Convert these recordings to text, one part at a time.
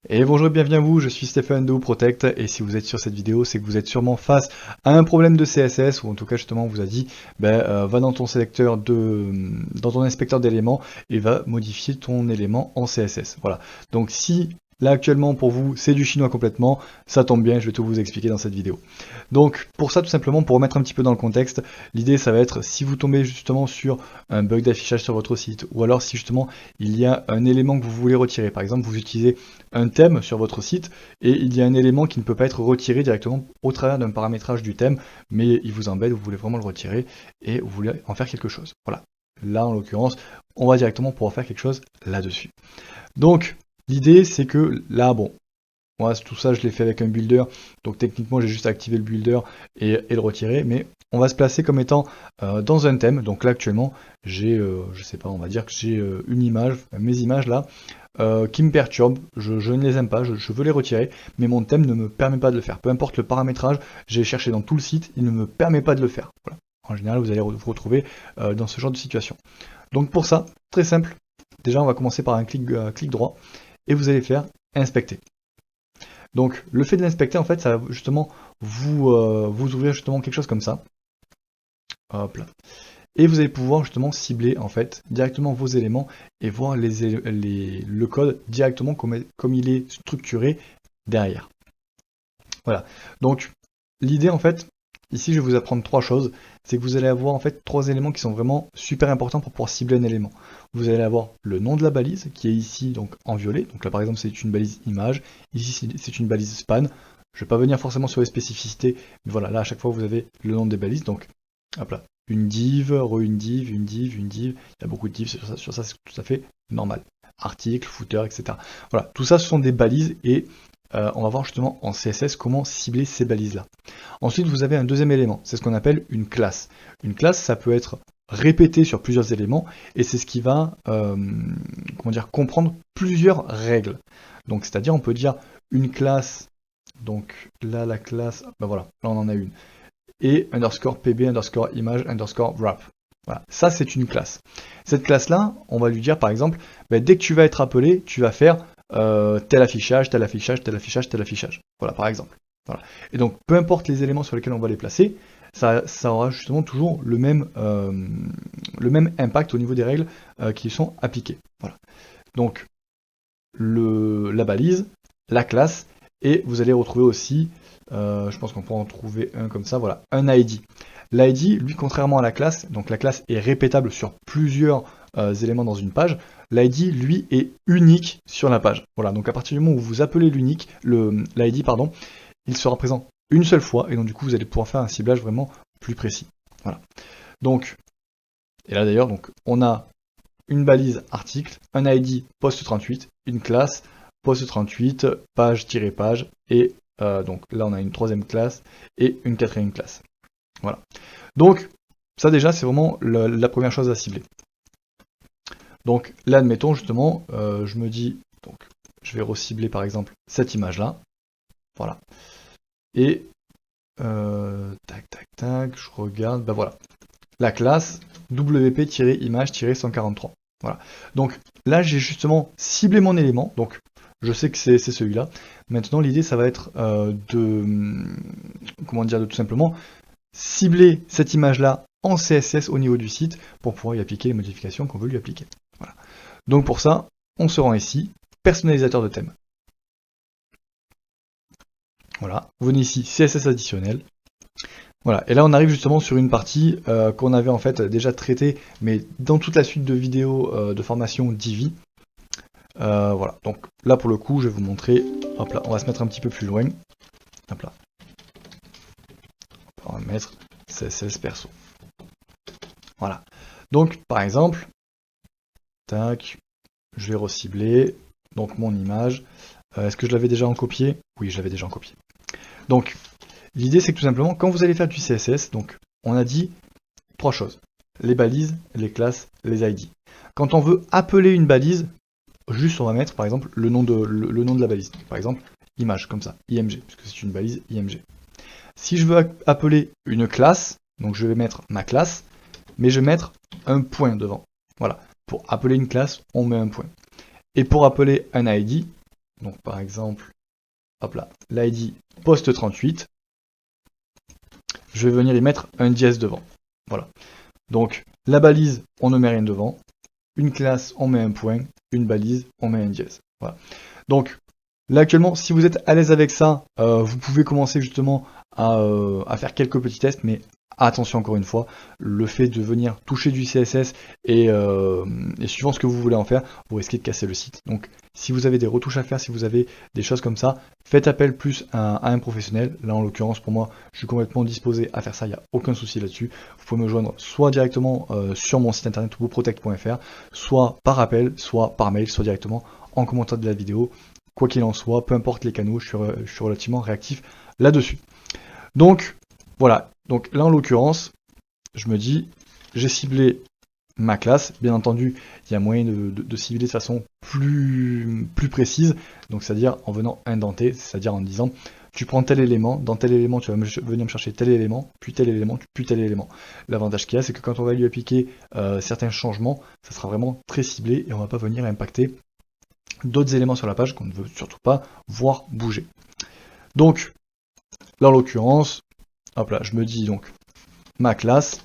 Et bonjour et bienvenue à vous, je suis Stéphane de WooProtect et si vous êtes sur cette vidéo, c'est que vous êtes sûrement face à un problème de CSS ou en tout cas justement on vous a dit va dans ton sélecteur dans ton inspecteur d'éléments et va modifier ton élément en CSS. Voilà. Donc si là actuellement pour vous c'est du chinois complètement, ça tombe bien, je vais tout vous expliquer dans cette vidéo. Donc pour ça tout simplement, pour remettre un petit peu dans le contexte, l'idée ça va être si vous tombez justement sur un bug d'affichage sur votre site ou alors si justement il y a un élément que vous voulez retirer, par exemple vous utilisez un thème sur votre site et il y a un élément qui ne peut pas être retiré directement au travers d'un paramétrage du thème, mais il vous embête, vous voulez vraiment le retirer et vous voulez en faire quelque chose. Voilà. Là, en l'occurrence, on va directement pouvoir faire quelque chose là-dessus. Donc, l'idée, c'est que là, bon, moi, tout ça, je l'ai fait avec un builder, donc techniquement, j'ai juste activé le builder et le retirer, mais on va se placer comme étant dans un thème. Donc là, actuellement, j'ai, je sais pas, on va dire que j'ai une image, mes images là, qui me perturbent, je ne les aime pas, je veux les retirer, mais mon thème ne me permet pas de le faire. Peu importe le paramétrage, j'ai cherché dans tout le site, il ne me permet pas de le faire. Voilà. En général, vous allez vous retrouver dans ce genre de situation. Donc pour ça, très simple, déjà on va commencer par un clic droit, et vous allez faire inspecter. Donc le fait de l'inspecter, en fait, ça va justement vous ouvrir justement quelque chose comme ça. Hop là. Et vous allez pouvoir justement cibler en fait directement vos éléments et voir le code directement comme il est structuré derrière. Voilà. Donc l'idée en fait, ici je vais vous apprendre trois choses. C'est que vous allez avoir en fait trois éléments qui sont vraiment super importants pour pouvoir cibler un élément. Vous allez avoir le nom de la balise qui est ici donc en violet. Donc là par exemple c'est une balise image. Ici c'est une balise span. Je ne vais pas venir forcément sur les spécificités, mais voilà, là à chaque fois vous avez le nom des balises. Donc hop là, une div, une div, une div, une div. Il y a beaucoup de divs sur ça c'est tout à fait normal. Article, footer, etc. Voilà, tout ça ce sont des balises et on va voir justement en CSS comment cibler ces balises-là. Ensuite, vous avez un deuxième élément, c'est ce qu'on appelle une classe. Une classe, ça peut être répété sur plusieurs éléments, et c'est ce qui va comment dire, comprendre plusieurs règles. Donc, c'est-à-dire, on peut dire une classe, donc là, la classe, ben voilà, là on en a une, et underscore pb, underscore image, underscore wrap. Voilà, ça c'est une classe. Cette classe-là, on va lui dire par exemple, ben, dès que tu vas être appelé, tu vas faire tel affichage, tel affichage, tel affichage, tel affichage. Voilà, par exemple. Voilà. Et donc, peu importe les éléments sur lesquels on va les placer, ça aura justement toujours le même impact au niveau des règles qui sont appliquées. Voilà. Donc, la balise, la classe, et vous allez retrouver aussi, je pense qu'on peut en trouver un comme ça, voilà, un ID. L'ID, lui, contrairement à la classe, donc la classe est répétable sur plusieurs éléments dans une page, l'ID, lui, est unique sur la page. Voilà, donc à partir du moment où vous appelez l'ID, pardon, il sera présent une seule fois, et donc du coup, vous allez pouvoir faire un ciblage vraiment plus précis. Voilà. Donc, et là d'ailleurs, donc, on a une balise article, un ID post38, une classe post38, page-page, et donc là on a une troisième classe et une quatrième classe. Voilà. Donc ça déjà c'est vraiment la première chose à cibler. Donc là admettons justement, je me dis, donc je vais recibler par exemple cette image là, voilà, et tac tac tac, je regarde, ben voilà, la classe wp-image-143. Voilà. Donc là, j'ai justement ciblé mon élément, donc je sais que c'est celui-là. Maintenant, l'idée, ça va être comment dire, de tout simplement cibler cette image-là en CSS au niveau du site pour pouvoir y appliquer les modifications qu'on veut lui appliquer. Voilà. Donc pour ça, on se rend ici, personnalisateur de thème. Voilà, vous venez ici, CSS additionnel. Voilà, et là on arrive justement sur une partie qu'on avait en fait déjà traitée, mais dans toute la suite de vidéos de formation Divi. Voilà, donc là pour le coup je vais vous montrer, hop là, on va se mettre un petit peu plus loin. Hop là. On va mettre CSS perso. Voilà. Donc par exemple, tac, je vais recibler donc mon image. Est-ce que je l'avais déjà en copié? Oui, je l'avais déjà en copié. Donc l'idée c'est que tout simplement, quand vous allez faire du CSS, donc on a dit trois choses. Les balises, les classes, les ID. Quand on veut appeler une balise, juste on va mettre par exemple le nom de la balise. Par exemple, image, comme ça, img, puisque c'est une balise img. Si je veux appeler une classe, donc je vais mettre ma classe, mais je vais mettre un point devant. Voilà. Pour appeler une classe, on met un point. Et pour appeler un ID, Donc par exemple, hop là, l'ID post 38, je vais venir y mettre un dièse devant. Voilà. Donc la balise, on ne met rien devant. Une classe, on met un point. Une balise, on met un dièse. Voilà. Donc là actuellement, si vous êtes à l'aise avec ça, vous pouvez commencer justement à faire quelques petits tests, mais attention encore une fois, le fait de venir toucher du CSS et suivant ce que vous voulez en faire, vous risquez de casser le site. Donc si vous avez des retouches à faire, si vous avez des choses comme ça, faites appel plus à un professionnel. Là en l'occurrence pour moi, je suis complètement disposé à faire ça, il n'y a aucun souci là-dessus. Vous pouvez me joindre soit directement sur mon site internet wooprotect.fr, soit par appel, soit par mail, soit directement en commentaire de la vidéo. Quoi qu'il en soit, peu importe les canaux, je suis relativement réactif là-dessus. Donc voilà, donc là en l'occurrence, je me dis, j'ai ciblé ma classe, bien entendu, il y a moyen de cibler de façon plus précise, donc c'est-à-dire en venant indenter, c'est-à-dire en disant, tu prends tel élément, dans tel élément tu vas venir me chercher tel élément, puis tel élément, puis tel élément. L'avantage qu'il y a, c'est que quand on va lui appliquer certains changements, ça sera vraiment très ciblé et on ne va pas venir impacter d'autres éléments sur la page qu'on ne veut surtout pas voir bouger. Donc, là en l'occurrence, hop là, je me dis donc ma classe,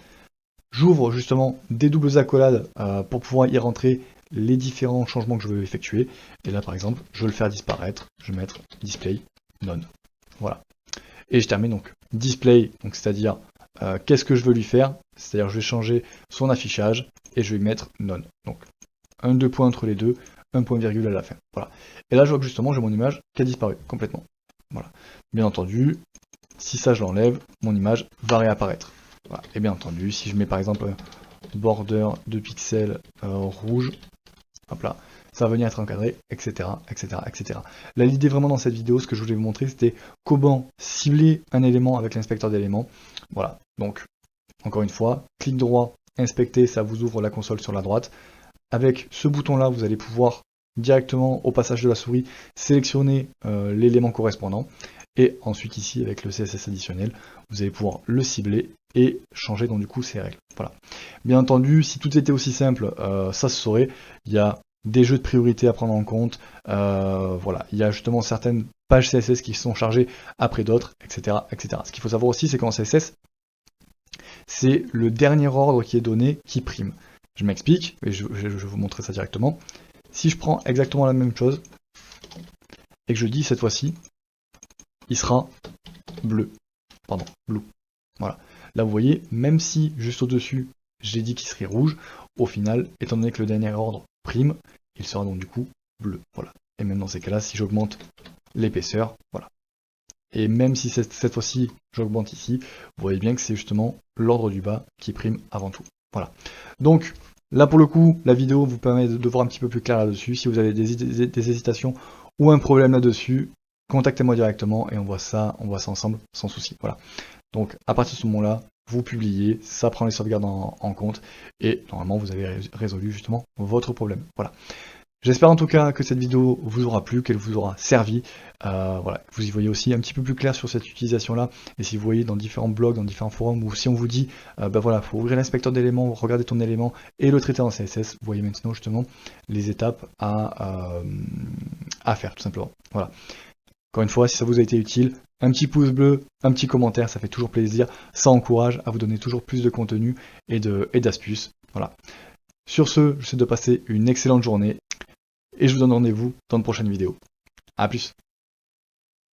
j'ouvre justement des doubles accolades pour pouvoir y rentrer les différents changements que je veux effectuer. Et là par exemple, je veux le faire disparaître, je vais mettre display none. Voilà. Et je termine donc display, donc c'est-à-dire qu'est-ce que je veux lui faire, c'est-à-dire je vais changer son affichage et je vais mettre none. Donc un 2 points entre les deux, un point virgule à la fin. Voilà. Et là je vois que justement j'ai mon image qui a disparu complètement. Voilà. Bien entendu, si ça je l'enlève, mon image va réapparaître. Voilà. Et bien entendu, si je mets par exemple un border de pixels rouge, hop là, ça va venir être encadré, etc., etc., etc. Là, l'idée vraiment dans cette vidéo, ce que je voulais vous montrer, c'était comment cibler un élément avec l'inspecteur d'éléments. Voilà. Donc, encore une fois, clic droit, inspecter, ça vous ouvre la console sur la droite. Avec ce bouton-là, vous allez pouvoir directement au passage de la souris sélectionner l'élément correspondant. Et ensuite ici, avec le CSS additionnel, vous allez pouvoir le cibler et changer donc du coup ces règles. Voilà. Bien entendu, si tout était aussi simple, ça se saurait. Il y a des jeux de priorité à prendre en compte. Voilà. Il y a justement certaines pages CSS qui sont chargées après d'autres, etc., etc. Ce qu'il faut savoir aussi, c'est qu'en CSS, c'est le dernier ordre qui est donné qui prime. Je m'explique, et je vais vous montrer ça directement. Si je prends exactement la même chose, et que je dis cette fois-ci, il sera bleu. Pardon, blue. Voilà. Là, vous voyez, même si juste au-dessus, j'ai dit qu'il serait rouge, au final, étant donné que le dernier ordre prime, il sera donc du coup bleu. Voilà. Et même dans ces cas-là, si j'augmente l'épaisseur, voilà. Et même si cette fois-ci, j'augmente ici, vous voyez bien que c'est justement l'ordre du bas qui prime avant tout. Voilà. Donc, là pour le coup, la vidéo vous permet de voir un petit peu plus clair là-dessus. Si vous avez des hésitations ou un problème là-dessus, contactez-moi directement et on voit ça ensemble sans souci. Voilà. Donc à partir de ce moment-là, vous publiez, ça prend les sauvegardes en compte et normalement vous avez résolu justement votre problème. Voilà. J'espère en tout cas que cette vidéo vous aura plu, qu'elle vous aura servi. Voilà, vous y voyez aussi un petit peu plus clair sur cette utilisation-là. Et si vous voyez dans différents blogs, dans différents forums, ou si on vous dit, bah voilà, faut ouvrir l'inspecteur d'éléments, regarder ton élément et le traiter en CSS, vous voyez maintenant justement les étapes à faire tout simplement. Voilà. Encore une fois, si ça vous a été utile, un petit pouce bleu, un petit commentaire, ça fait toujours plaisir. Ça encourage à vous donner toujours plus de contenu et d'astuces. Voilà. Sur ce, je vous souhaite de passer une excellente journée. Et je vous donne rendez-vous dans de prochaines vidéos. A plus.